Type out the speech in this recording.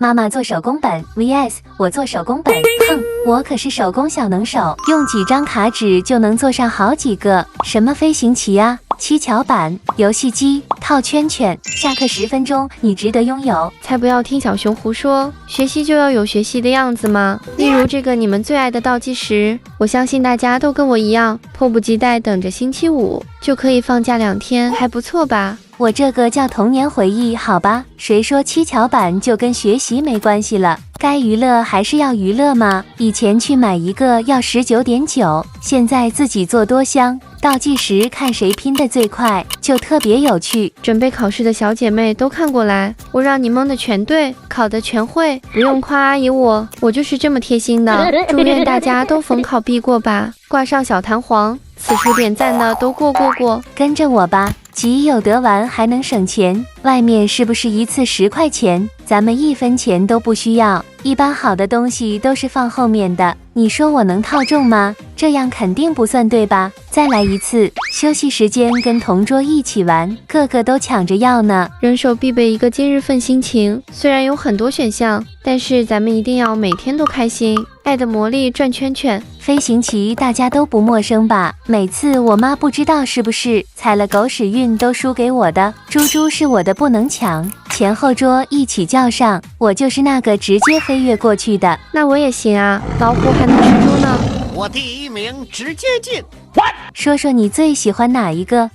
妈妈做手工本 vs 我做手工本，哼，我可是手工小能手，用几张卡纸就能做上好几个。什么飞行棋啊，七巧板、游戏机、套圈圈，下课10分钟你值得拥有。才不要听小熊胡说，学习就要有学习的样子嘛。例如这个你们最爱的倒计时，我相信大家都跟我一样，迫不及待等着星期五就可以放假2天，还不错吧？我这个叫童年回忆，好吧？谁说七巧板就跟学习没关系了？该娱乐还是要娱乐吗？以前去买一个要19.9，现在自己做多香。倒计时看谁拼的最快，就特别有趣。准备考试的小姐妹都看过来，我让你蒙的全对，考的全会，不用夸阿姨我就是这么贴心的。祝愿大家都逢考必过吧，挂上小弹簧，此处点赞的都过。跟着我吧。集有得玩还能省钱，外面是不是一次10块钱？咱们1分钱都不需要。一般好的东西都是放后面的，你说我能套中吗？这样肯定不算对吧？再来一次。休息时间跟同桌一起玩，个个都抢着要呢。人手必备一个今日份心情，虽然有很多选项，但是咱们一定要每天都开心。爱的魔力转圈圈，飞行棋大家都不陌生吧？每次我妈不知道是不是踩了狗屎运都输给我的。猪猪是我的不能抢，前后桌一起叫上，我就是那个直接飞跃过去的。那我也行啊，老虎还能吃猪呢。我第1名直接进。说说你最喜欢哪一个？